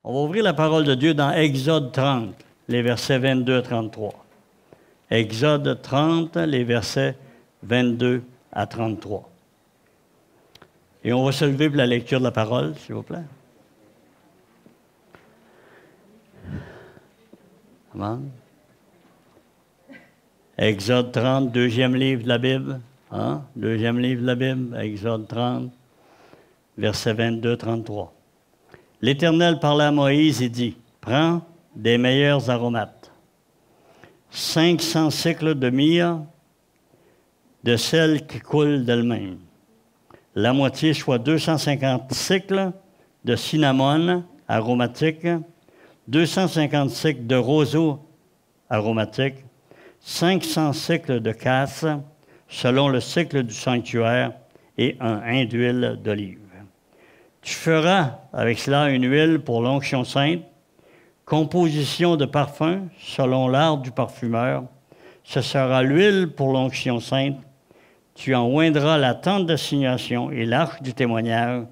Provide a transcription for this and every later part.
On va ouvrir la parole de Dieu dans Exode 30, les versets 22 à 33. Exode 30, les versets 22 à 33. Et on va se lever pour la lecture de la parole, s'il vous plaît. Amen. Exode 30, deuxième livre de la Bible. Hein? Deuxième livre de la Bible, Exode 30, versets 22 à 33. L'Éternel parla à Moïse et dit, « Prends des meilleurs aromates, 500 cycles de myrrhe, de celle qui coule d'elle-même. La moitié, soit 250 cycles de cinnamome aromatique, 250 cycles de roseau aromatique, 500 cycles de casse, selon le cycle du sanctuaire, et un hin d'huile d'olive. Tu feras avec cela une huile pour l'onction sainte, composition de parfum selon l'art du parfumeur. Ce sera l'huile pour l'onction sainte. Tu en oindras la tente d'assignation et l'arche du témoignage,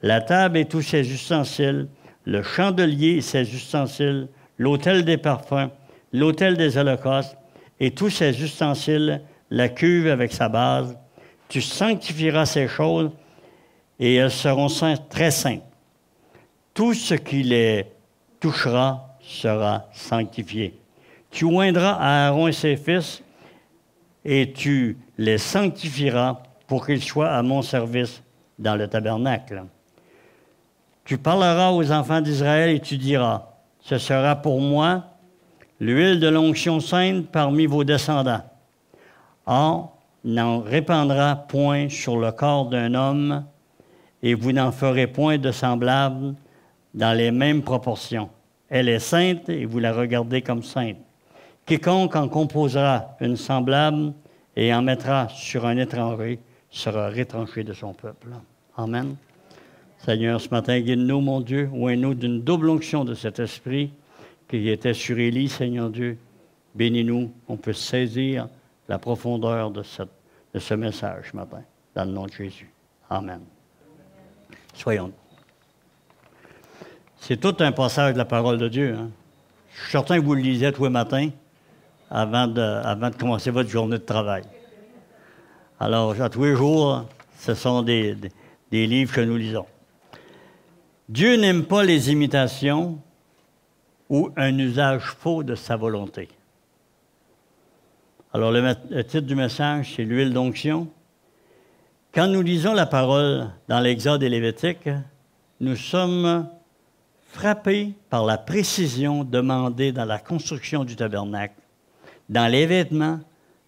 la table et tous ses ustensiles, le chandelier et ses ustensiles, l'autel des parfums, l'autel des holocaustes et tous ses ustensiles, la cuve avec sa base. Tu sanctifieras ces choses et elles seront très saintes. Tout ce qui les touchera sera sanctifié. Tu oindras Aaron et ses fils et tu les sanctifieras pour qu'ils soient à mon service dans le tabernacle. Tu parleras aux enfants d'Israël et tu diras, ce sera pour moi l'huile de l'onction sainte parmi vos descendants. On n'en répandra point sur le corps d'un homme et vous n'en ferez point de semblable dans les mêmes proportions. Elle est sainte et vous la regardez comme sainte. Quiconque en composera une semblable et en mettra sur un étranger sera retranché de son peuple. Amen. Seigneur, ce matin, guide-nous, mon Dieu, oins-nous d'une double onction de cet esprit qui était sur Élie, Seigneur Dieu. Bénis-nous, on peut saisir la profondeur de ce message ce matin, dans le nom de Jésus. Amen. Soyons. C'est tout un passage de la parole de Dieu. Hein? Je suis certain que vous le lisez tous les matins avant de commencer votre journée de travail. Alors, à tous les jours, ce sont des livres que nous lisons. Dieu n'aime pas les imitations ou un usage faux de sa volonté. Alors, le titre du message, c'est l'huile d'onction. Quand nous lisons la parole dans l'Exode et Lévitique, nous sommes frappés par la précision demandée dans la construction du tabernacle, dans les vêtements,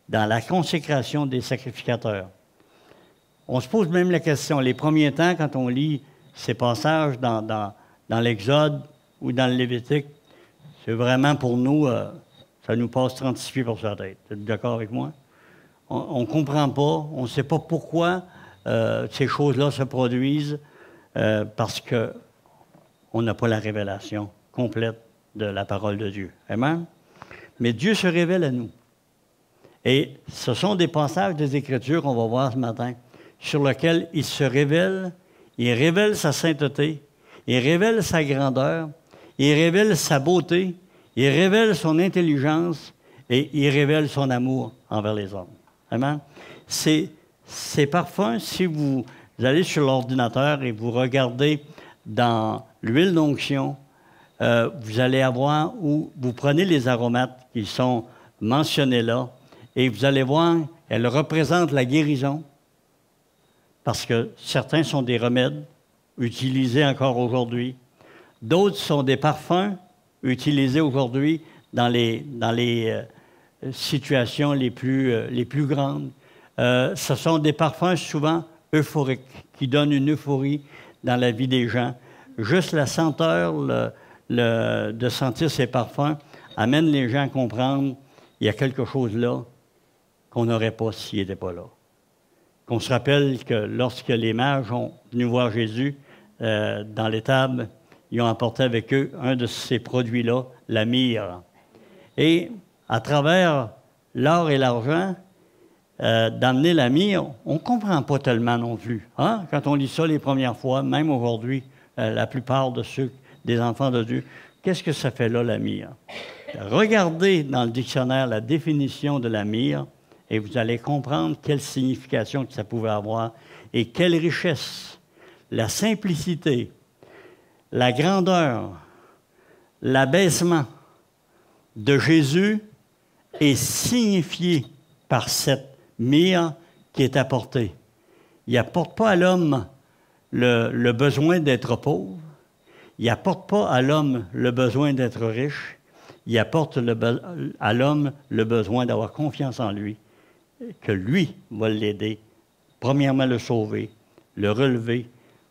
dans la consécration des sacrificateurs. On se pose même la question, les premiers temps, quand on lit ces passages dans l'Exode ou dans le Lévitique, c'est vraiment pour nous, ça nous passe 36 pieds pour sa tête. Êtes-vous d'accord avec moi? On ne comprend pas, on ne sait pas pourquoi ces choses-là se produisent, parce qu'on n'a pas la révélation complète de la parole de Dieu. Amen? Mais Dieu se révèle à nous. Et ce sont des passages des Écritures qu'on va voir ce matin, sur lesquels il se révèle, il révèle sa sainteté, il révèle sa grandeur, il révèle sa beauté, il révèle son intelligence et il révèle son amour envers les hommes. Amen? Ces parfums, si vous allez sur l'ordinateur et vous regardez dans l'huile d'onction, vous allez avoir où vous prenez les aromates qui sont mentionnés là et vous allez voir, elles représentent la guérison parce que certains sont des remèdes utilisés encore aujourd'hui. D'autres sont des parfums utilisés aujourd'hui dans les situations les plus grandes. Ce sont des parfums souvent euphoriques, qui donnent une euphorie dans la vie des gens. Juste la senteur de sentir ces parfums amène les gens à comprendre qu'il y a quelque chose là qu'on n'aurait pas s'il n'était pas là. Qu'on se rappelle que lorsque les mages ont venu voir Jésus dans l'étable, ils ont apporté avec eux un de ces produits-là, la myrrhe. Et à travers l'or et l'argent, d'amener la myrrhe, on ne comprend pas tellement non plus. Hein? Quand on lit ça les premières fois, même aujourd'hui, la plupart des enfants de Dieu. Qu'est-ce que ça fait là, la myrrhe? Regardez dans le dictionnaire la définition de la myrrhe et vous allez comprendre quelle signification que ça pouvait avoir et quelle richesse. La simplicité, la grandeur, l'abaissement de Jésus est signifié par cette myrrhe qui est apportée. Il n'apporte pas à l'homme le besoin d'être pauvre. Il n'apporte pas à l'homme le besoin d'être riche. Il apporte à l'homme le besoin d'avoir confiance en lui, que lui va l'aider, premièrement le sauver, le relever,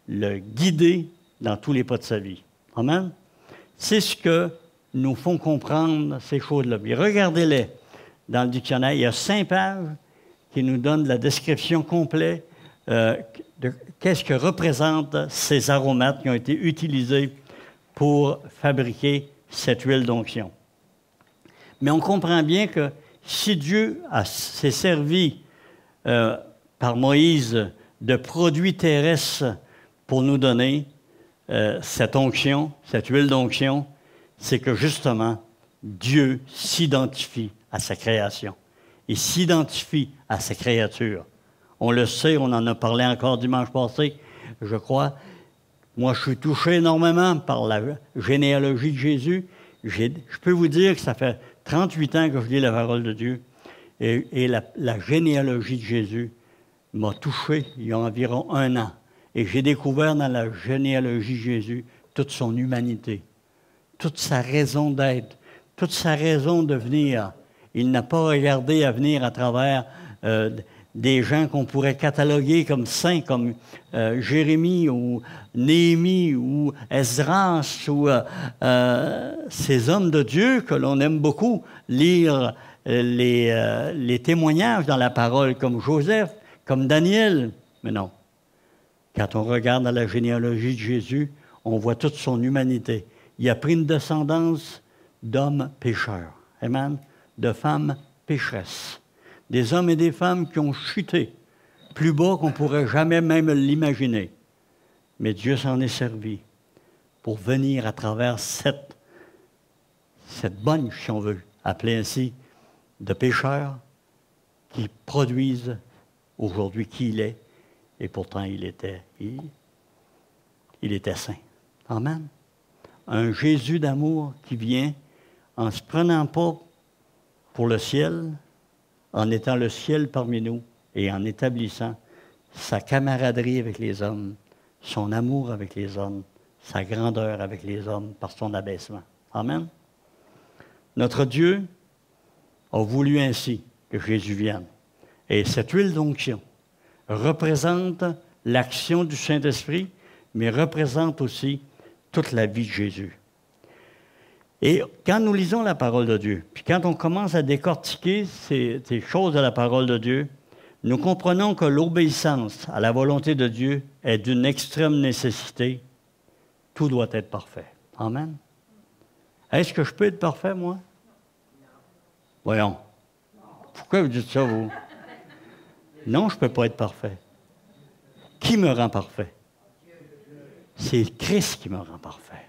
le guider dans tous les pas de sa vie. Amen? C'est ce que nous font comprendre ces choses-là. Regardez-les dans le dictionnaire. Il y a 5 pages qui nous donnent la description complète de qu'est-ce que représentent ces aromates qui ont été utilisés pour fabriquer cette huile d'onction. Mais on comprend bien que si Dieu s'est servi par Moïse de produits terrestres pour nous donner cette onction, cette huile d'onction, c'est que justement, Dieu s'identifie à sa création. Il s'identifie à sa créature. On le sait, on en a parlé encore dimanche passé, je crois. Moi, je suis touché énormément par la généalogie de Jésus. Je peux vous dire que ça fait 38 ans que je lis la parole de Dieu. Et la généalogie de Jésus m'a touché il y a environ 1 an. Et j'ai découvert dans la généalogie de Jésus toute son humanité, toute sa raison d'être, toute sa raison de venir. Il n'a pas regardé à venir à travers des gens qu'on pourrait cataloguer comme saints, comme Jérémie ou Néhémie ou Esdras ou ces hommes de Dieu que l'on aime beaucoup lire les témoignages dans la parole, comme Joseph, comme Daniel. Mais non. Quand on regarde dans la généalogie de Jésus, on voit toute son humanité. Il a pris une descendance d'hommes pécheurs. Amen. De femmes pécheresses. Des hommes et des femmes qui ont chuté plus bas qu'on ne pourrait jamais même l'imaginer. Mais Dieu s'en est servi pour venir à travers cette bunch, si on veut appeler ainsi, de pécheurs qui produisent aujourd'hui qui il est, et pourtant il était saint. Amen. Un Jésus d'amour qui vient en ne se prenant pas pour le ciel, en étant le ciel parmi nous et en établissant sa camaraderie avec les hommes, son amour avec les hommes, sa grandeur avec les hommes par son abaissement. Amen. Notre Dieu a voulu ainsi que Jésus vienne. Et cette huile d'onction représente l'action du Saint-Esprit, mais représente aussi toute la vie de Jésus. Et quand nous lisons la parole de Dieu, puis quand on commence à décortiquer ces choses de la parole de Dieu, nous comprenons que l'obéissance à la volonté de Dieu est d'une extrême nécessité. Tout doit être parfait. Amen. Est-ce que je peux être parfait, moi? Voyons. Pourquoi vous dites ça, vous? Non, je ne peux pas être parfait. Qui me rend parfait? C'est Christ qui me rend parfait.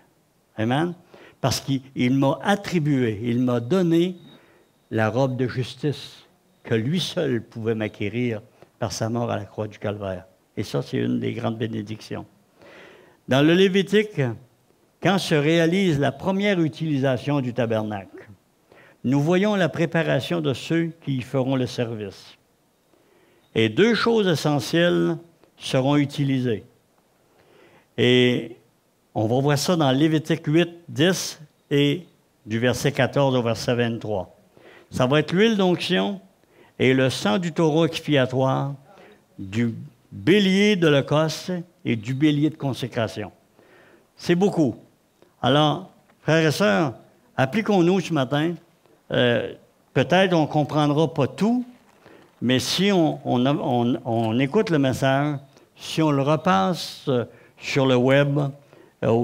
Amen. Parce qu'il m'a attribué, il m'a donné la robe de justice que lui seul pouvait m'acquérir par sa mort à la croix du Calvaire. Et ça, c'est une des grandes bénédictions. Dans le Lévitique, quand se réalise la première utilisation du tabernacle, nous voyons la préparation de ceux qui y feront le service. Et 2 choses essentielles seront utilisées. Et on va voir ça dans Lévitique 8, 10 et du verset 14 au verset 23. Ça va être l'huile d'onction et le sang du taureau expiatoire, du bélier de l'Holocauste et du bélier de consécration. C'est beaucoup. Alors, frères et sœurs, appliquons-nous ce matin. Peut-être on ne comprendra pas tout, mais si on écoute le message, si on le repasse sur le web,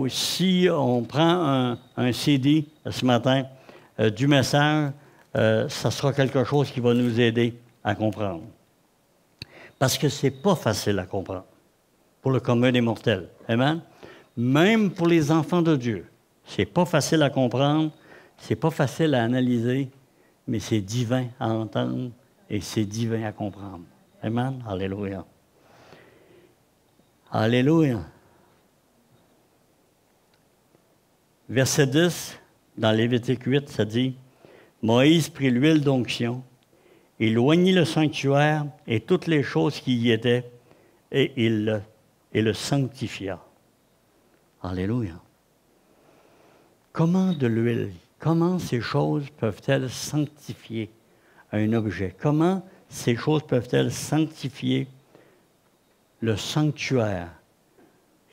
si on prend un CD ce matin du message, ça sera quelque chose qui va nous aider à comprendre. Parce que ce n'est pas facile à comprendre pour le commun des mortels. Amen? Même pour les enfants de Dieu. C'est pas facile à comprendre, c'est pas facile à analyser, mais c'est divin à entendre et c'est divin à comprendre. Amen? Alléluia. Alléluia. Verset 10, dans Lévitique 8, ça dit, « Moïse prit l'huile d'onction, il oignit le sanctuaire et toutes les choses qui y étaient, et il le sanctifia. » Alléluia. Comment de l'huile, comment ces choses peuvent-elles sanctifier un objet? Comment ces choses peuvent-elles sanctifier le sanctuaire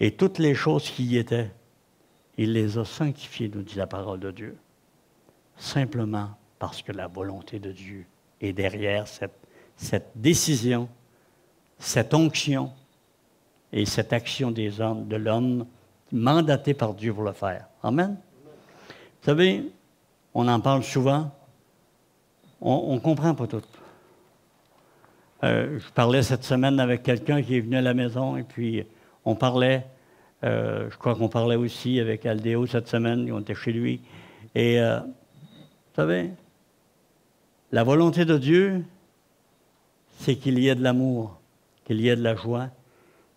et toutes les choses qui y étaient? Il les a sanctifiées, nous dit la parole de Dieu. Simplement parce que la volonté de Dieu est derrière cette décision, cette onction et cette action des hommes, de l'homme mandaté par Dieu pour le faire. Amen? Vous savez, on en parle souvent, on ne comprend pas tout. Je parlais cette semaine avec quelqu'un qui est venu à la maison et puis on parlait, je crois qu'on parlait aussi avec Aldéo cette semaine, on était chez lui. Et vous savez, la volonté de Dieu, c'est qu'il y ait de l'amour, qu'il y ait de la joie,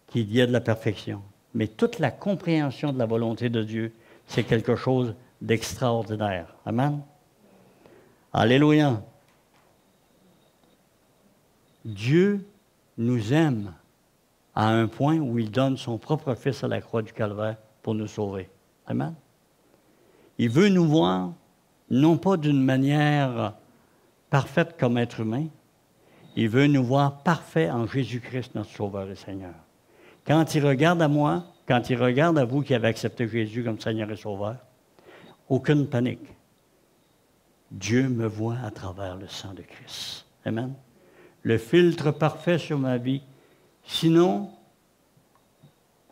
qu'il y ait de la perfection. Mais toute la compréhension de la volonté de Dieu, c'est quelque chose d'extraordinaire. Amen? Alléluia. Dieu nous aime à un point où il donne son propre Fils à la croix du Calvaire pour nous sauver. Amen? Il veut nous voir, non pas d'une manière parfaite comme être humain, il veut nous voir parfaits en Jésus-Christ, notre Sauveur et Seigneur. Quand il regarde à moi, quand il regarde à vous qui avez accepté Jésus comme Seigneur et Sauveur, aucune panique. Dieu me voit à travers le sang de Christ. Amen? Le filtre parfait sur ma vie. Sinon,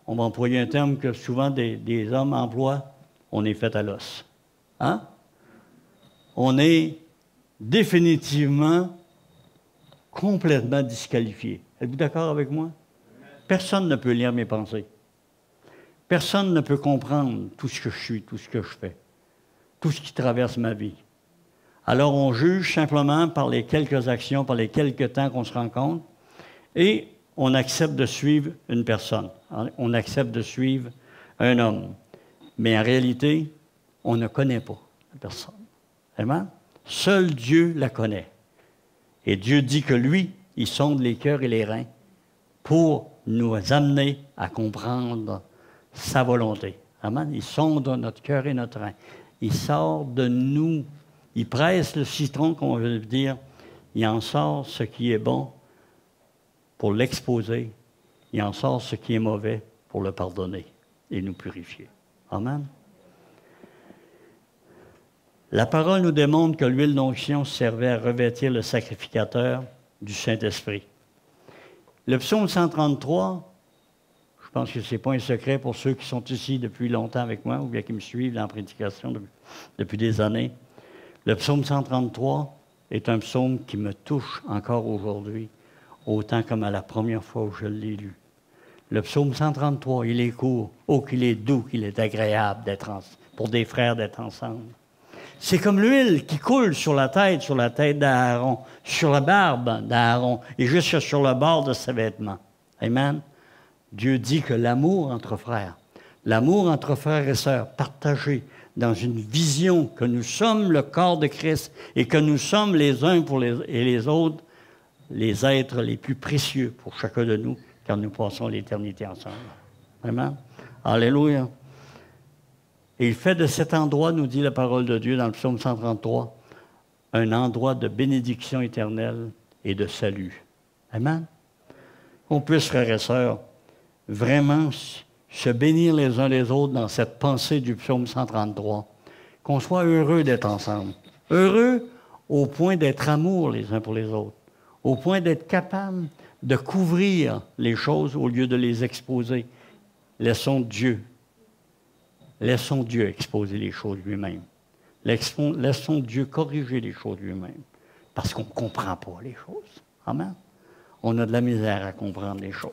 on va employer un terme que souvent des hommes emploient, on est fait à l'os. Hein? On est définitivement complètement disqualifié. Êtes-vous d'accord avec moi? Personne ne peut lire mes pensées. Personne ne peut comprendre tout ce que je suis, tout ce que je fais, tout ce qui traverse ma vie. Alors on juge simplement par les quelques actions, par les quelques temps qu'on se rencontre, et on accepte de suivre une personne. On accepte de suivre un homme. Mais en réalité, on ne connaît pas la personne. Amen? Seul Dieu la connaît. Et Dieu dit que lui, il sonde les cœurs et les reins pour nous amener à comprendre sa volonté. Amen? Il sonde notre cœur et notre rein. Il sort de nous. Il presse le citron, qu'on veut dire. Il en sort ce qui est bon pour l'exposer. Il en sort ce qui est mauvais pour le pardonner et nous purifier. Amen? La parole nous démontre que l'huile d'onction servait à revêtir le sacrificateur du Saint-Esprit. Le psaume 133, je pense que ce n'est pas un secret pour ceux qui sont ici depuis longtemps avec moi ou bien qui me suivent dans la prédication depuis des années. Le psaume 133 est un psaume qui me touche encore aujourd'hui, autant comme à la première fois où je l'ai lu. Le psaume 133, il est court. Oh, qu'il est doux, qu'il est agréable pour des frères d'être ensemble. C'est comme l'huile qui coule sur la tête d'Aaron, sur la barbe d'Aaron et jusque sur le bord de ses vêtements. Amen. Dieu dit que l'amour entre frères et sœurs, partagé dans une vision que nous sommes le corps de Christ et que nous sommes les uns pour les autres, les êtres les plus précieux pour chacun de nous, car nous passons l'éternité ensemble. Amen. Alléluia. Et il fait de cet endroit, nous dit la parole de Dieu dans le psaume 133, un endroit de bénédiction éternelle et de salut. Amen. Qu'on puisse, frères et sœurs, vraiment se bénir les uns les autres dans cette pensée du psaume 133. Qu'on soit heureux d'être ensemble. Heureux au point d'être amour les uns pour les autres. Au point d'être capable de couvrir les choses au lieu de les exposer. Laissons Dieu exposer les choses lui-même. Laissons Dieu corriger les choses lui-même. Parce qu'on ne comprend pas les choses. Amen. On a de la misère à comprendre les choses.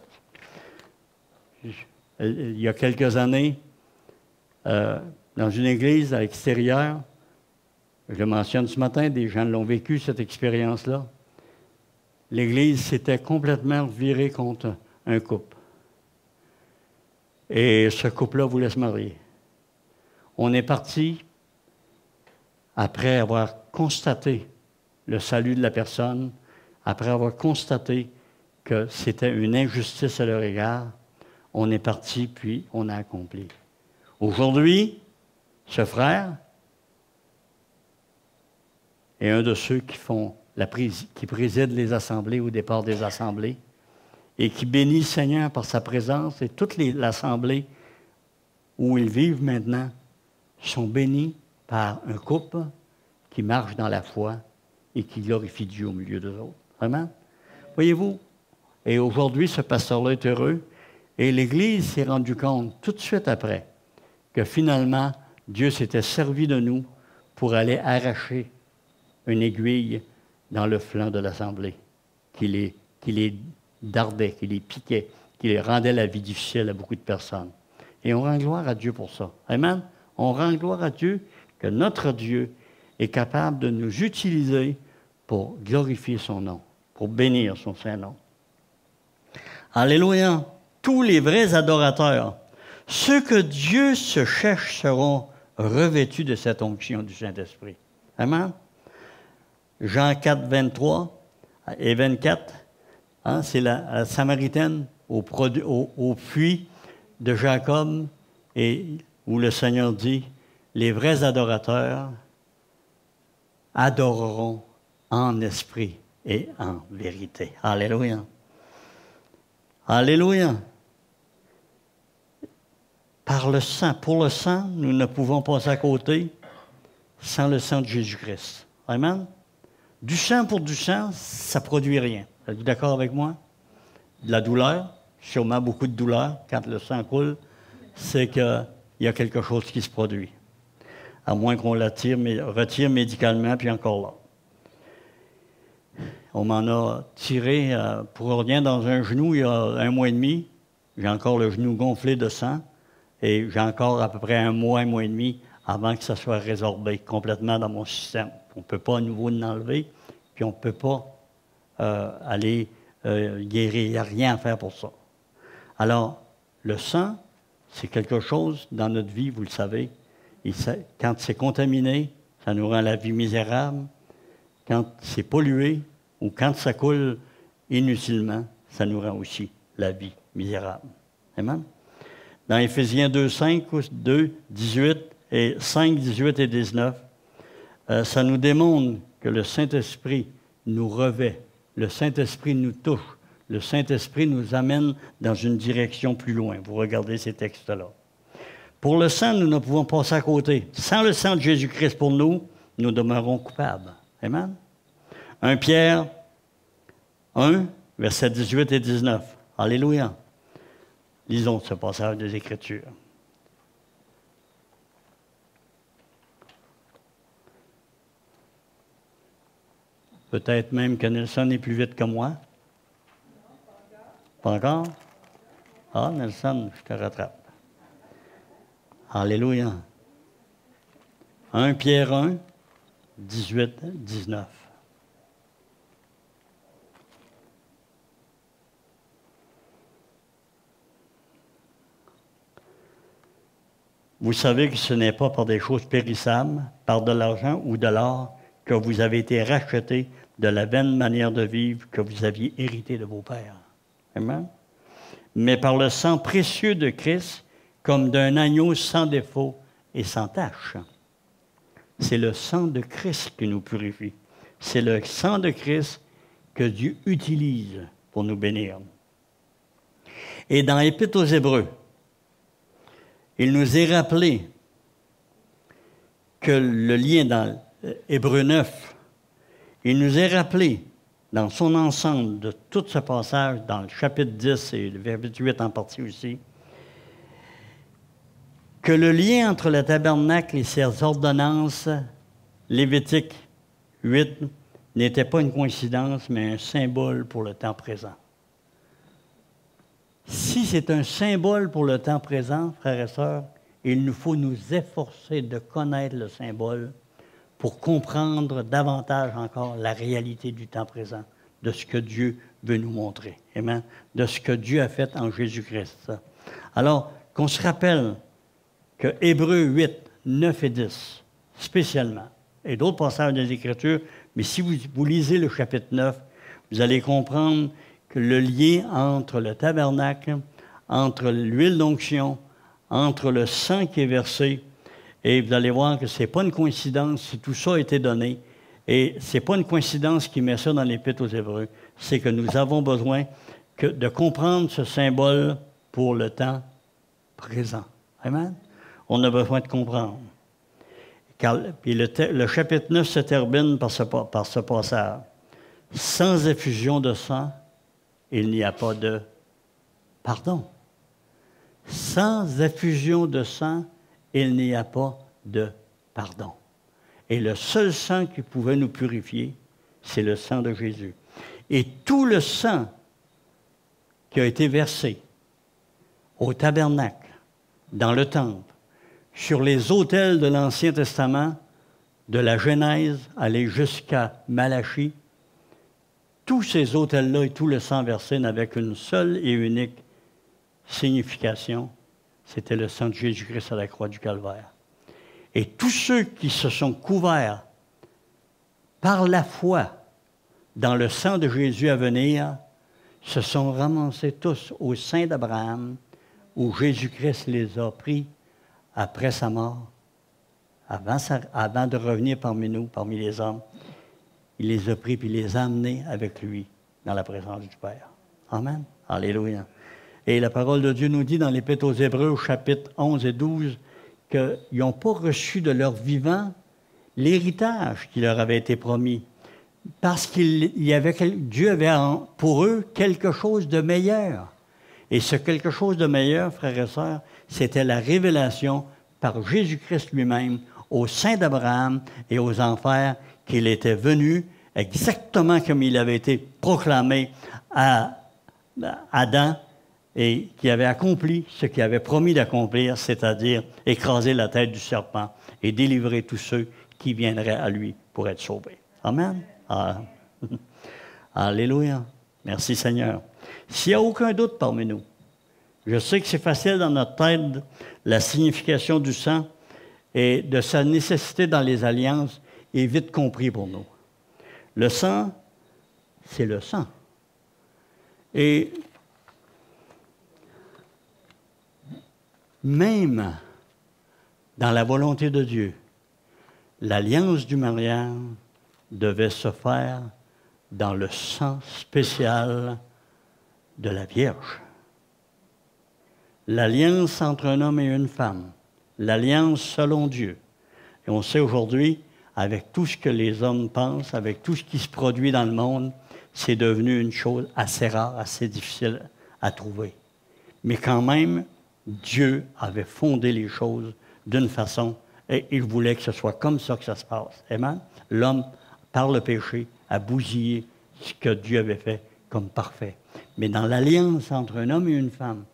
Il y a quelques années, dans une église à l'extérieur. Je le mentionne ce matin, des gens l'ont vécu, cette expérience-là. L'église s'était complètement virée contre un couple. Et ce couple-là voulait se marier. On est parti après avoir constaté le salut de la personne, après avoir constaté que c'était une injustice à leur égard. On est parti, puis on a accompli. Aujourd'hui, ce frère est un de ceux qui président les assemblées au départ des assemblées et qui bénit le Seigneur par sa présence. Et toute l'assemblée où ils vivent maintenant sont bénis par un couple qui marche dans la foi et qui glorifie Dieu au milieu d'eux autres. Vraiment? Voyez-vous? Et aujourd'hui, ce pasteur-là est heureux. Et l'Église s'est rendue compte tout de suite après que finalement, Dieu s'était servi de nous pour aller arracher une aiguille dans le flanc de l'Assemblée, qui les dardait, qui les piquait, qui les rendait la vie difficile à beaucoup de personnes. Et on rend gloire à Dieu pour ça. Amen? On rend gloire à Dieu que notre Dieu est capable de nous utiliser pour glorifier son nom, pour bénir son Saint-Nom. Alléluia! Tous les vrais adorateurs, ceux que Dieu se cherche seront revêtus de cette onction du Saint-Esprit. Amen? Jean 4, 23 et 24, hein, c'est la Samaritaine au puits de Jacob, et où le Seigneur dit, les vrais adorateurs adoreront en esprit et en vérité. Alléluia. Alléluia. Par le sang, pour le sang, nous ne pouvons passer à côté sans le sang de Jésus-Christ. Amen. Du sang pour du sang, ça ne produit rien. Êtes-vous d'accord avec moi? De la douleur, sûrement beaucoup de douleur quand le sang coule, c'est qu'il y a quelque chose qui se produit. À moins qu'on retire médicalement, puis encore là. On m'en a tiré pour rien dans un genou il y a 1 mois et demi. J'ai encore le genou gonflé de sang. Et j'ai encore à peu près 1 mois, 1 mois et demi avant que ça soit résorbé complètement dans mon système. On ne peut pas à nouveau l'enlever, puis on ne peut pas aller guérir. Il n'y a rien à faire pour ça. Alors, le sang, c'est quelque chose dans notre vie, vous le savez. Quand c'est contaminé, ça nous rend la vie misérable. Quand c'est pollué ou quand ça coule inutilement, ça nous rend aussi la vie misérable. Amen? Dans Éphésiens 2, 5, 2, 18 et 5, 18 et 19, ça nous démontre que le Saint-Esprit nous revêt, le Saint-Esprit nous touche, le Saint-Esprit nous amène dans une direction plus loin. Vous regardez ces textes-là. Pour le sang, nous ne pouvons pas passer à côté. Sans le sang de Jésus-Christ pour nous, nous demeurons coupables. Amen? 1 Pierre 1, versets 18 et 19. Alléluia. Lisons ce passage des Écritures. Peut-être même que Nelson est plus vite que moi. Pas encore? Ah, Nelson, je te rattrape. Alléluia. 1 Pierre 1, 18, 19. Vous savez que ce n'est pas par des choses périssables, par de l'argent ou de l'or, que vous avez été rachetés de la vaine manière de vivre que vous aviez hérité de vos pères. Amen? Mais par le sang précieux de Christ, comme d'un agneau sans défaut et sans tache. C'est le sang de Christ qui nous purifie. C'est le sang de Christ que Dieu utilise pour nous bénir. Et dans l'Épître aux Hébreux, il nous est rappelé que le lien dans Hébreux 9, il nous est rappelé dans son ensemble de tout ce passage, dans le chapitre 10 et le verset 8 en partie aussi, que le lien entre le tabernacle et ses ordonnances, Lévitique 8, n'était pas une coïncidence, mais un symbole pour le temps présent. Si c'est un symbole pour le temps présent, frères et sœurs, Et il nous faut nous efforcer de connaître le symbole pour comprendre davantage encore la réalité du temps présent, de ce que Dieu veut nous montrer. Amen. De ce que Dieu a fait en Jésus-Christ. Alors, qu'on se rappelle que Hébreux 8, 9 et 10, spécialement, et d'autres passages des Écritures, mais si vous lisez le chapitre 9, vous allez comprendre que le lien entre le tabernacle, entre l'huile d'onction, entre le sang qui est versé, et vous allez voir que ce n'est pas une coïncidence si tout ça a été donné, et ce n'est pas une coïncidence qui met ça dans l'Épître aux Hébreux, c'est que nous avons besoin de comprendre ce symbole pour le temps présent. Amen? On a besoin de comprendre. Puis le chapitre 9 se termine par ce passage. Sans effusion de sang, il n'y a pas de pardon. Sans effusion de sang, il n'y a pas de pardon. Et le seul sang qui pouvait nous purifier, c'est le sang de Jésus. Et tout le sang qui a été versé au tabernacle, dans le temple, sur les autels de l'Ancien Testament, de la Genèse, aller jusqu'à Malachie, tous ces autels-là et tout le sang versé n'avaient qu'une seule et unique signification, c'était le sang de Jésus-Christ à la croix du Calvaire. Et tous ceux qui se sont couverts par la foi dans le sang de Jésus à venir se sont ramassés tous au sein d'Abraham, où Jésus-Christ les a pris après sa mort, avant de revenir parmi nous, parmi les hommes. Il les a pris puis les a amenés avec lui dans la présence du Père. Amen. Alléluia. Et la parole de Dieu nous dit dans l'Épître aux Hébreux, chapitres 11 et 12, qu'ils n'ont pas reçu de leur vivant l'héritage qui leur avait été promis. Parce Dieu avait pour eux quelque chose de meilleur. Et ce quelque chose de meilleur, frères et sœurs, c'était la révélation par Jésus-Christ lui-même au sein d'Abraham et aux enfers qu'il était venu exactement comme il avait été proclamé à Adam et qui avait accompli ce qu'il avait promis d'accomplir, c'est-à-dire écraser la tête du serpent et délivrer tous ceux qui viendraient à lui pour être sauvés. Amen. Ah. Alléluia. Merci Seigneur. S'il n'y a aucun doute parmi nous, je sais que c'est facile dans notre tête la signification du sang et de sa nécessité dans les alliances est vite compris pour nous. Le sang, c'est le sang. Et même dans la volonté de Dieu, l'alliance du mariage devait se faire dans le sang spécial de la Vierge. L'alliance entre un homme et une femme, l'alliance selon Dieu. Et on sait aujourd'hui, avec tout ce que les hommes pensent, avec tout ce qui se produit dans le monde, c'est devenu une chose assez rare, assez difficile à trouver. Mais quand même, Dieu avait fondé les choses d'une façon, et il voulait que ce soit comme ça que ça se passe. Amen? L'homme, par le péché, a bousillé ce que Dieu avait fait comme parfait. Mais dans l'alliance entre un homme et une femme,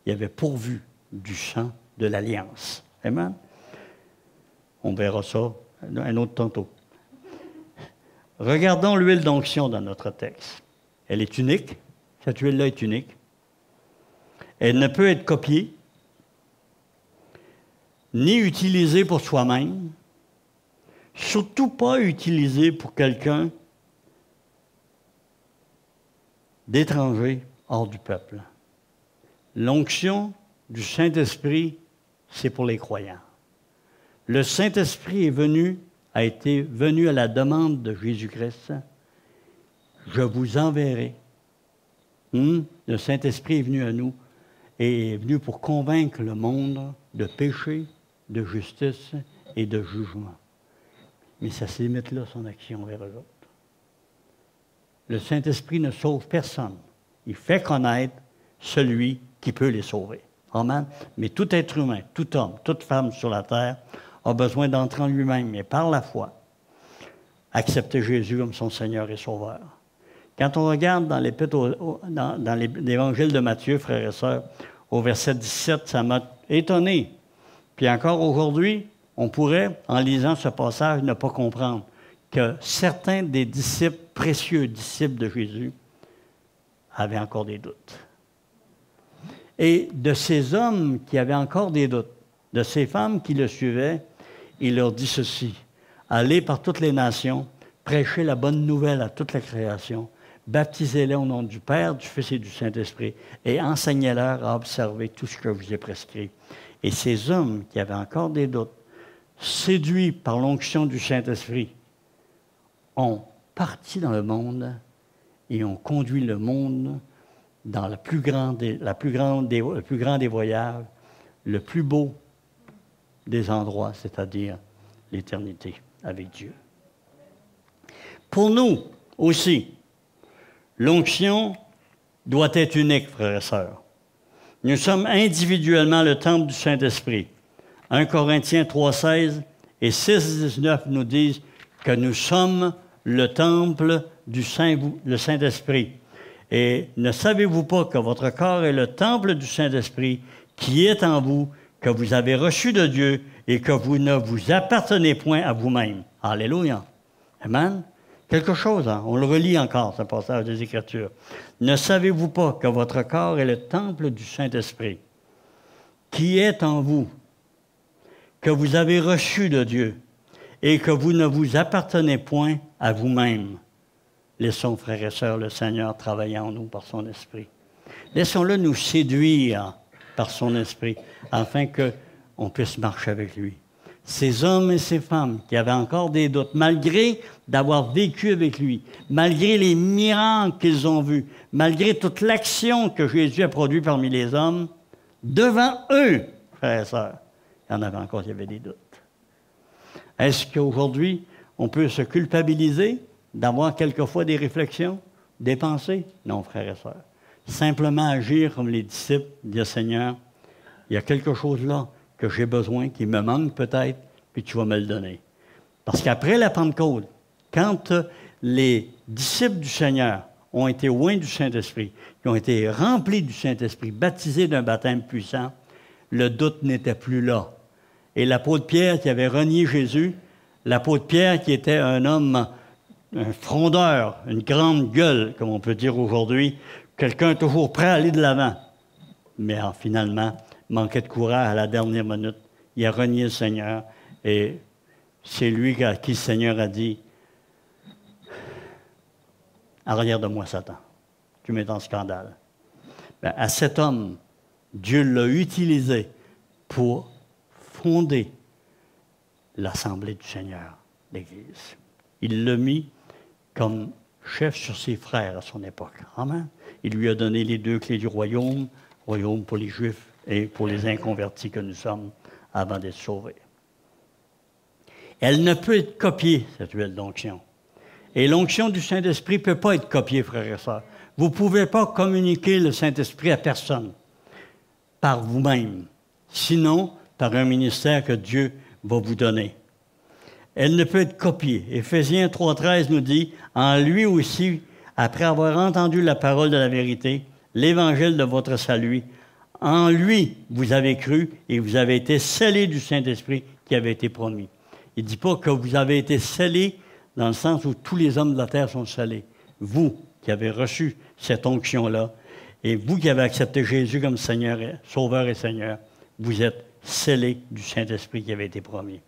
il y avait pourvu du sang de l'alliance. Amen? On verra ça un autre tantôt. Regardons l'huile d'onction dans notre texte. Elle est unique. Cette huile-là est unique. Elle ne peut être copiée, ni utilisée pour soi-même, surtout pas utilisée pour quelqu'un d'étranger hors du peuple. L'onction du Saint-Esprit, c'est pour les croyants. Le Saint-Esprit a été venu à la demande de Jésus-Christ. Je vous enverrai. Le Saint-Esprit est venu à nous et est venu pour convaincre le monde de péché, de justice et de jugement. Mais ça se limite là, son action envers eux autres. Le Saint-Esprit ne sauve personne. Il fait connaître celui qui peut les sauver. Amen. Mais tout être humain, tout homme, toute femme sur la terre a besoin d'entrer en lui-même et par la foi, accepter Jésus comme son Seigneur et Sauveur. Quand on regarde dans l'évangile de Matthieu, frères et sœurs, au verset 17, ça m'a étonné Puis encore aujourd'hui, on pourrait, en lisant ce passage, ne pas comprendre que certains des disciples, précieux disciples de Jésus, avaient encore des doutes. Et de ces hommes qui avaient encore des doutes, de ces femmes qui le suivaient, il leur dit ceci: allez par toutes les nations, prêchez la bonne nouvelle à toute la création, baptisez-les au nom du Père, du Fils et du Saint-Esprit, et enseignez-leur à observer tout ce que je vous ai prescrit. Et ces hommes qui avaient encore des doutes, séduits par l'onction du Saint-Esprit, ont parti dans le monde et ont conduit le monde dans le plus grand des voyages, le plus beau des endroits, c'est-à-dire l'éternité avec Dieu. Pour nous aussi, l'onction doit être unique, frères et sœurs. Nous sommes individuellement le temple du Saint-Esprit. 1 Corinthiens 3,16 et 6,19 nous disent que nous sommes le temple du Saint-Esprit. Et ne savez-vous pas que votre corps est le temple du Saint-Esprit qui est en vous, que vous avez reçu de Dieu et que vous ne vous appartenez point à vous-même? Alléluia. Amen. Quelque chose, hein? On le relit encore, ce passage des Écritures. Ne savez-vous pas que votre corps est le temple du Saint-Esprit qui est en vous, que vous avez reçu de Dieu et que vous ne vous appartenez point à vous-même? Laissons, frères et sœurs, le Seigneur travailler en nous par son Esprit. Laissons-le nous séduire par son Esprit, afin qu'on puisse marcher avec lui. Ces hommes et ces femmes qui avaient encore des doutes, malgré d'avoir vécu avec lui, malgré les miracles qu'ils ont vus, malgré toute l'action que Jésus a produite parmi les hommes, devant eux, frères et sœurs, il y en avait encore qui avaient des doutes. Est-ce qu'aujourd'hui, on peut se culpabiliser d'avoir quelquefois des réflexions, des pensées? Non, frères et sœurs. Simplement agir comme les disciples, dire: Seigneur, il y a quelque chose là que j'ai besoin, qui me manque peut-être, puis tu vas me le donner. Parce qu'après la Pentecôte, quand les disciples du Seigneur ont été oints du Saint-Esprit, qui ont été remplis du Saint-Esprit, baptisés d'un baptême puissant, le doute n'était plus là. Et l'apôtre Pierre qui avait renié Jésus, l'apôtre Pierre qui était un homme, un frondeur, une grande gueule, comme on peut dire aujourd'hui, quelqu'un toujours prêt à aller de l'avant, mais finalement, manquait de courage à la dernière minute. Il a renié le Seigneur et c'est lui à qui le Seigneur a dit: arrière de moi, Satan, tu mets en scandale. Bien, à cet homme, Dieu l'a utilisé pour fonder l'Assemblée du Seigneur, l'Église. Il l'a mis comme chef sur ses frères à son époque. Amen. Il lui a donné les 2 clés du royaume pour les Juifs et pour les inconvertis que nous sommes avant d'être sauvés. Elle ne peut être copiée, cette huile d'onction. Et l'onction du Saint-Esprit ne peut pas être copiée, frères et sœurs. Vous ne pouvez pas communiquer le Saint-Esprit à personne par vous-même, sinon par un ministère que Dieu va vous donner. Elle ne peut être copiée. Éphésiens 3,13 nous dit: en lui aussi, après avoir entendu la parole de la vérité, l'évangile de votre salut, en lui vous avez cru et vous avez été scellés du Saint-Esprit qui avait été promis. Il ne dit pas que vous avez été scellés dans le sens où tous les hommes de la terre sont scellés. Vous qui avez reçu cette onction-là, et vous qui avez accepté Jésus comme Seigneur, Sauveur et Seigneur, vous êtes scellés du Saint-Esprit qui avait été promis.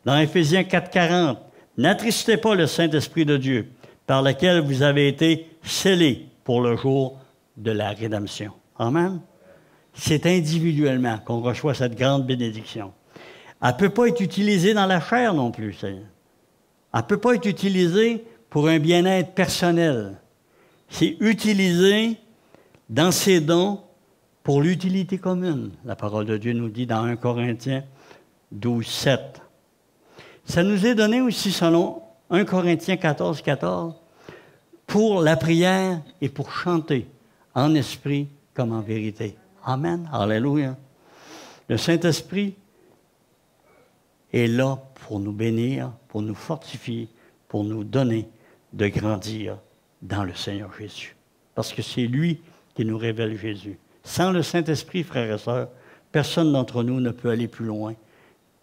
Dans Éphésiens 4,40, n'attristez pas le Saint-Esprit de Dieu, par lequel vous avez été scellés pour le jour de la rédemption. Amen. C'est individuellement qu'on reçoit cette grande bénédiction. Elle ne peut pas être utilisée dans la chair non plus. Elle ne peut pas être utilisée pour un bien-être personnel. C'est utilisé dans ses dons pour l'utilité commune. La parole de Dieu nous dit dans 1 Corinthiens 12,7. Ça nous est donné aussi, selon 1 Corinthiens 14,14, pour la prière et pour chanter, en esprit comme en vérité. Amen. Alléluia. Le Saint-Esprit est là pour nous bénir, pour nous fortifier, pour nous donner de grandir dans le Seigneur Jésus. Parce que c'est lui qui nous révèle Jésus. Sans le Saint-Esprit, frères et sœurs, personne d'entre nous ne peut aller plus loin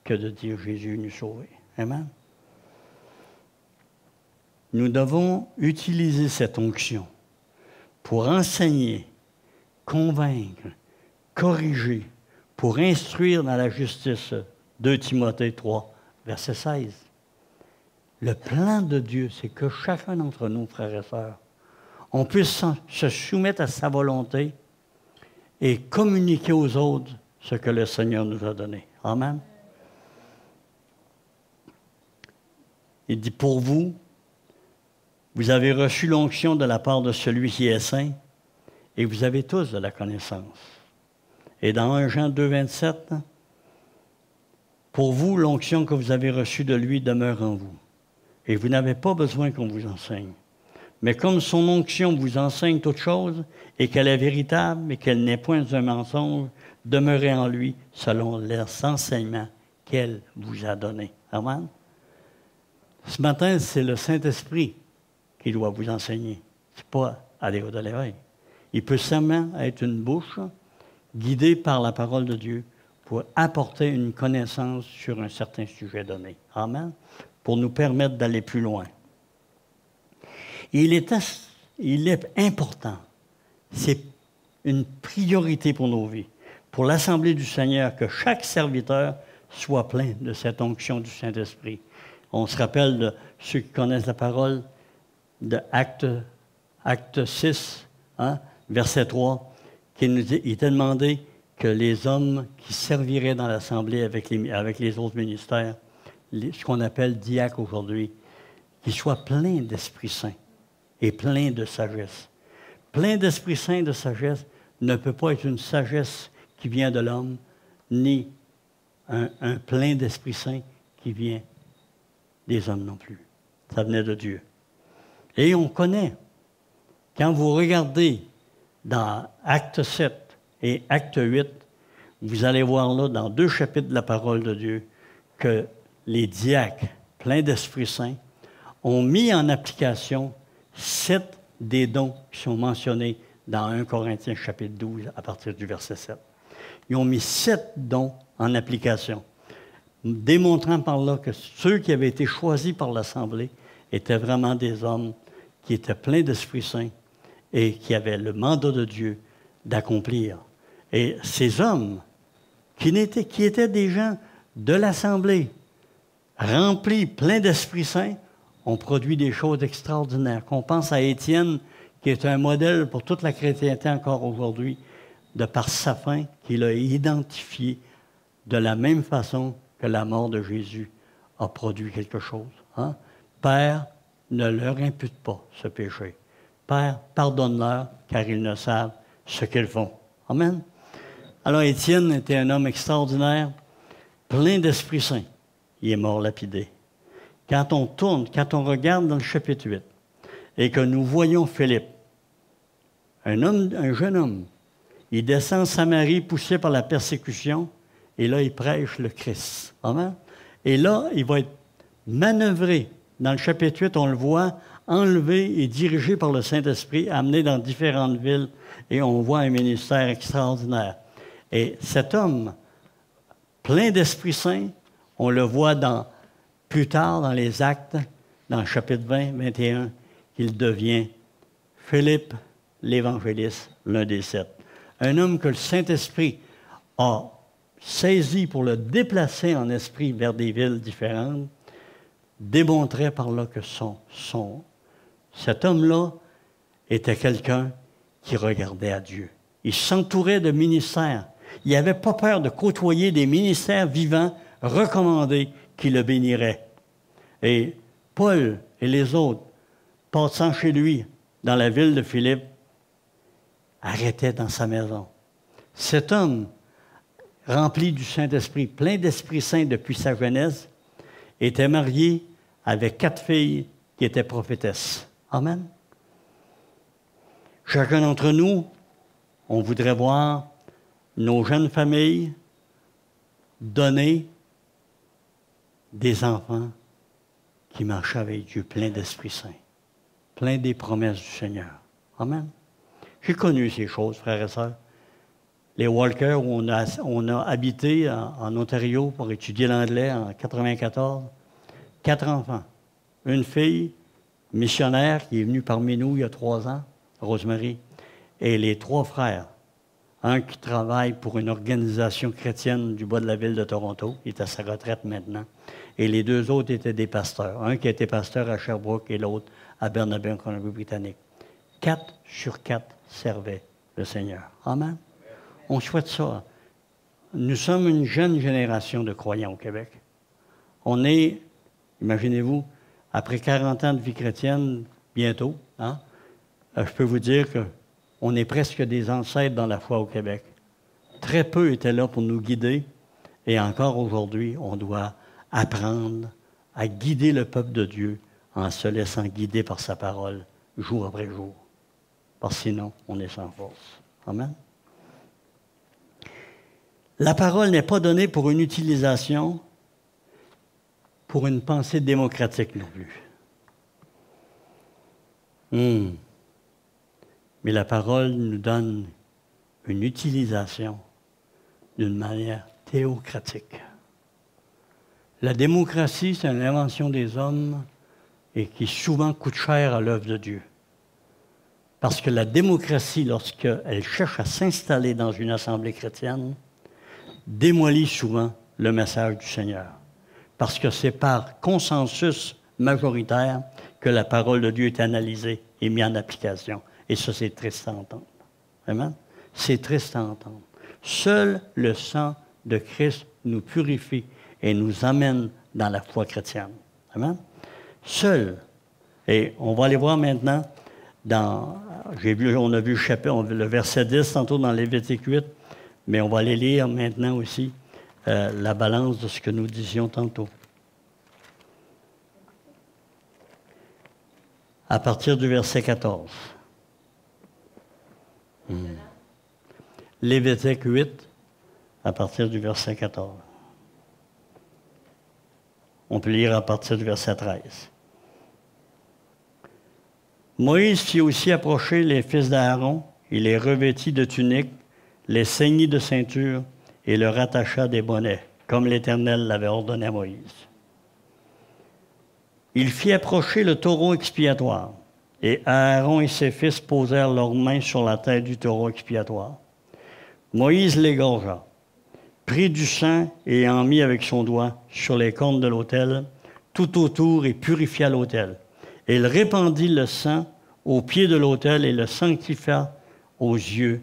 que de dire Jésus nous sauver. Amen. Nous devons utiliser cette onction pour enseigner, convaincre, corriger, pour instruire dans la justice. 2 Timothée 3, verset 16. Le plan de Dieu, c'est que chacun d'entre nous, frères et sœurs, on puisse se soumettre à sa volonté et communiquer aux autres ce que le Seigneur nous a donné. Amen. Il dit, pour vous, vous avez reçu l'onction de la part de celui qui est saint, et vous avez tous de la connaissance. Et dans 1 Jean 2, 27, pour vous, l'onction que vous avez reçue de lui demeure en vous, et vous n'avez pas besoin qu'on vous enseigne. Mais comme son onction vous enseigne toute chose, et qu'elle est véritable, et qu'elle n'est point un mensonge, demeurez en lui selon les enseignements qu'elle vous a donnés. Amen. Ce matin, c'est le Saint-Esprit qui doit vous enseigner. Ce n'est pas aller au de l'éveil. Il peut seulement être une bouche guidée par la parole de Dieu pour apporter une connaissance sur un certain sujet donné. Amen. Pour nous permettre d'aller plus loin. Il est important, c'est une priorité pour nos vies, pour l'Assemblée du Seigneur, que chaque serviteur soit plein de cette onction du Saint-Esprit. On se rappelle de ceux qui connaissent la parole de Acte 6, hein, verset 3, il était demandé que les hommes qui serviraient dans l'Assemblée avec les autres ministères, ce qu'on appelle diacres aujourd'hui, qu'ils soient pleins d'Esprit Saint et pleins de sagesse. Plein d'Esprit Saint et de sagesse ne peut pas être une sagesse qui vient de l'homme, ni un plein d'Esprit Saint qui vient des hommes non plus. Ça venait de Dieu. Et on connaît, quand vous regardez dans Acte 7 et Acte 8, vous allez voir là, dans 2 chapitres de la parole de Dieu, que les diacres, pleins d'Esprit Saint, ont mis en application 7 des dons qui sont mentionnés dans 1 Corinthiens chapitre 12 à partir du verset 7. Ils ont mis 7 dons en application, démontrant par là que ceux qui avaient été choisis par l'Assemblée étaient vraiment des hommes qui étaient pleins d'Esprit Saint et qui avaient le mandat de Dieu d'accomplir. Et ces hommes, qui étaient des gens de l'Assemblée, remplis, pleins d'Esprit Saint, ont produit des choses extraordinaires. Qu'on pense à Étienne, qui est un modèle pour toute la chrétienté encore aujourd'hui, de par sa fin, qu'il a identifié de la même façon que la mort de Jésus a produit quelque chose. Hein? Père, ne leur impute pas ce péché. Père, pardonne-leur, car ils ne savent ce qu'ils font. Amen. Alors, Étienne était un homme extraordinaire, plein d'Esprit Saint. Il est mort lapidé. Quand on regarde dans le chapitre 8, et que nous voyons Philippe, un jeune homme, il descend en Samarie poussé par la persécution, et là, il prêche le Christ. Amen. Et là, il va être manœuvré. Dans le chapitre 8, on le voit enlevé et dirigé par le Saint-Esprit, amené dans différentes villes, et on voit un ministère extraordinaire. Et cet homme, plein d'Esprit Saint, on le voit plus tard dans les Actes, dans le chapitre 20, 21, qu'il devient Philippe l'évangéliste, l'un des 7. Un homme que le Saint-Esprit a saisi pour le déplacer en esprit vers des villes différentes, démontrait par là que cet homme-là était quelqu'un qui regardait à Dieu. Il s'entourait de ministères. Il n'avait pas peur de côtoyer des ministères vivants recommandés qui le béniraient. Et Paul et les autres, passant chez lui dans la ville de Philippe, arrêtaient dans sa maison. Cet homme, rempli du Saint-Esprit, plein d'Esprit Saint depuis sa jeunesse, était marié avec 4 filles qui étaient prophétesses. Amen. Chacun d'entre nous, on voudrait voir nos jeunes familles donner des enfants qui marchaient avec Dieu, pleins d'Esprit Saint, pleins des promesses du Seigneur. Amen. J'ai connu ces choses, frères et sœurs. les Walkers, où on a habité en Ontario pour étudier l'anglais en 1994. 4 enfants. Une fille missionnaire qui est venue parmi nous il y a 3 ans, Rosemary, et les 3 frères. Un qui travaille pour une organisation chrétienne du bas de la ville de Toronto, il est à sa retraite maintenant, et les 2 autres étaient des pasteurs. Un qui était pasteur à Sherbrooke et l'autre à Burnaby, en Colombie-Britannique. 4 sur 4 servaient le Seigneur. Amen. On souhaite ça. Nous sommes une jeune génération de croyants au Québec. On est, imaginez-vous, après 40 ans de vie chrétienne, bientôt, hein, je peux vous dire qu'on est presque des ancêtres dans la foi au Québec. Très peu étaient là pour nous guider, et encore aujourd'hui, on doit apprendre à guider le peuple de Dieu en se laissant guider par sa parole, jour après jour. Parce que sinon, on est sans force. Amen. La parole n'est pas donnée pour une utilisation, pour une pensée démocratique non plus. Mais la parole nous donne une utilisation d'une manière théocratique. La démocratie, c'est une invention des hommes et qui souvent coûte cher à l'œuvre de Dieu. Parce que la démocratie, lorsqu'elle cherche à s'installer dans une assemblée chrétienne, démolit souvent le message du Seigneur. Parce que c'est par consensus majoritaire que la parole de Dieu est analysée et mise en application. Et ça, c'est triste à entendre. Vraiment? C'est triste à entendre. Seul le sang de Christ nous purifie et nous amène dans la foi chrétienne. Amen? Seul. Et on va aller voir maintenant on a vu le verset 10 tantôt dans Lévitique 8, mais on va aller lire maintenant aussi la balance de ce que nous disions tantôt. À partir du verset 14. Lévitique 8, à partir du verset 14. On peut lire à partir du verset 13. Moïse fit aussi approcher les fils d'Aaron, il les revêtit de tuniques, les ceignit de ceinture et leur attacha des bonnets, comme l'Éternel l'avait ordonné à Moïse. Il fit approcher le taureau expiatoire, et Aaron et ses fils posèrent leurs mains sur la tête du taureau expiatoire. Moïse l'égorgea, prit du sang et en mit avec son doigt sur les cornes de l'autel, tout autour, et purifia l'autel. Et il répandit le sang au pied de l'autel et le sanctifia aux yeux,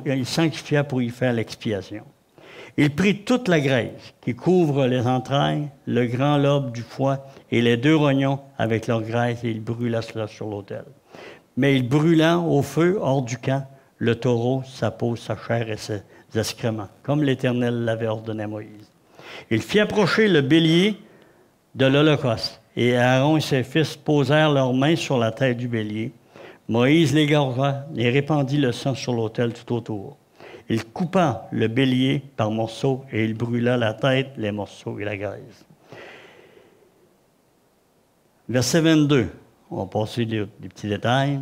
il sanctifia pour y faire l'expiation. Il prit toute la graisse qui couvre les entrailles, le grand lobe du foie et les 2 rognons avec leur graisse, et il brûla cela sur l'autel. Mais il brûla au feu hors du camp le taureau, sa peau, sa chair et ses excréments, comme l'Éternel l'avait ordonné à Moïse. Il fit approcher le bélier de l'Holocauste, et Aaron et ses fils posèrent leurs mains sur la tête du bélier. Moïse l'égorgea et répandit le sang sur l'autel tout autour. Il coupa le bélier par morceaux et il brûla la tête, les morceaux et la graisse. Verset 22, on va passer des petits détails.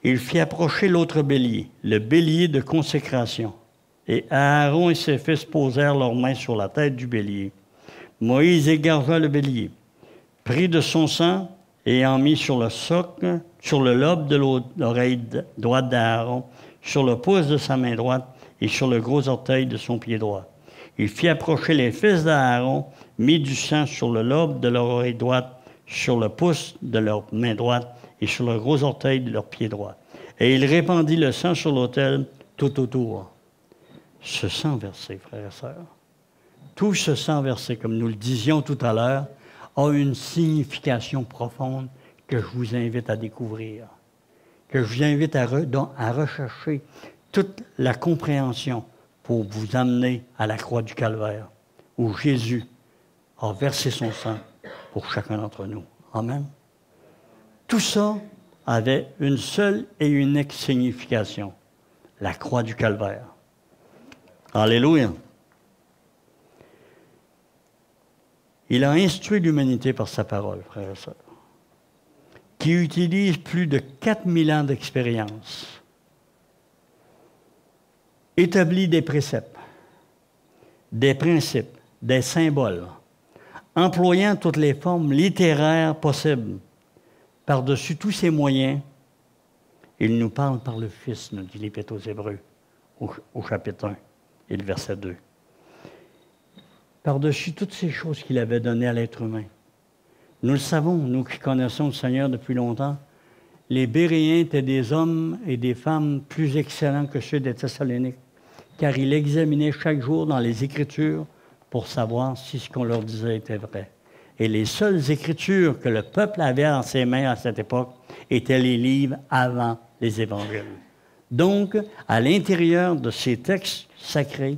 Il fit approcher l'autre bélier, le bélier de consécration. Et Aaron et ses fils posèrent leurs mains sur la tête du bélier. Moïse égorgea le bélier, prit de son sang et en mit sur le socle, sur le lobe de l'oreille droite d'Aaron, sur le pouce de sa main droite et sur le gros orteil de son pied droit. Il fit approcher les fils d'Aaron, mit du sang sur le lobe de leur oreille droite, sur le pouce de leur main droite et sur le gros orteil de leur pied droit. Et il répandit le sang sur l'autel tout autour. Ce sang versé, frères et sœurs, tout ce sang versé, comme nous le disions tout à l'heure, a une signification profonde que je vous invite à découvrir, que je vous invite à rechercher toute la compréhension pour vous amener à la croix du Calvaire, où Jésus a versé son sang pour chacun d'entre nous. Amen. Tout ça avait une seule et unique signification, la croix du Calvaire. Alléluia. Il a instruit l'humanité par sa parole, frères et sœurs, qui utilise plus de 4000 ans d'expérience établit des préceptes, des principes, des symboles, employant toutes les formes littéraires possibles. Par-dessus tous ces moyens, il nous parle par le Fils, nous dit l'Épître aux Hébreux, au chapitre 1 et le verset 2. Par-dessus toutes ces choses qu'il avait données à l'être humain. Nous le savons, nous qui connaissons le Seigneur depuis longtemps, les Béréens étaient des hommes et des femmes plus excellents que ceux des Thessaloniques, car ils examinaient chaque jour dans les Écritures pour savoir si ce qu'on leur disait était vrai. Et les seules Écritures que le peuple avait en ses mains à cette époque étaient les livres avant les Évangiles. Donc, à l'intérieur de ces textes sacrés,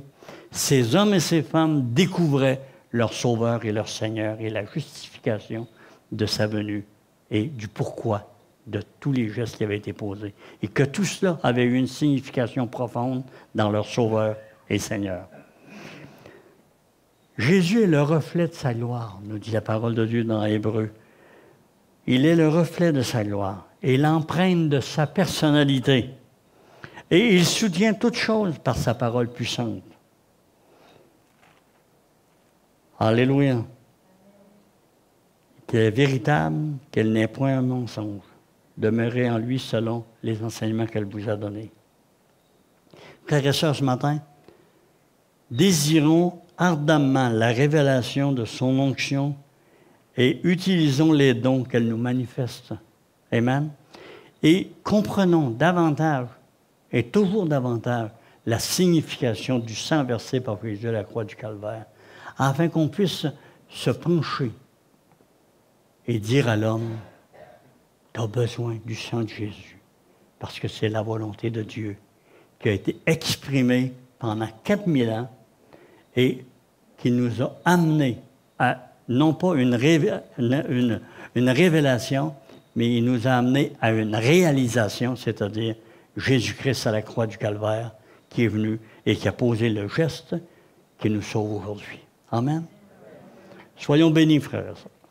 ces hommes et ces femmes découvraient leur Sauveur et leur Seigneur et la justification de sa venue et du pourquoi de tous les gestes qui avaient été posés. Et que tout cela avait eu une signification profonde dans leur Sauveur et Seigneur. Jésus est le reflet de sa gloire, nous dit la parole de Dieu dans Hébreux. Il est le reflet de sa gloire et l'empreinte de sa personnalité. Et il soutient toutes choses par sa parole puissante. Alléluia. Qu'elle est véritable, qu'elle n'est point un mensonge. Demeurez en lui selon les enseignements qu'elle vous a donnés. Frères et sœurs, ce matin, désirons ardemment la révélation de son onction et utilisons les dons qu'elle nous manifeste. Amen. Et comprenons davantage et toujours davantage la signification du sang versé par Jésus à la croix du Calvaire, afin qu'on puisse se pencher et dire à l'homme, tu as besoin du sang de Jésus, parce que c'est la volonté de Dieu qui a été exprimée pendant 4000 ans et qui nous a amenés à, non pas une révélation, mais il nous a amenés à une réalisation, c'est-à-dire Jésus-Christ à la croix du Calvaire, qui est venu et qui a posé le geste qui nous sauve aujourd'hui. Amen. Soyons bénis, frères et sœurs.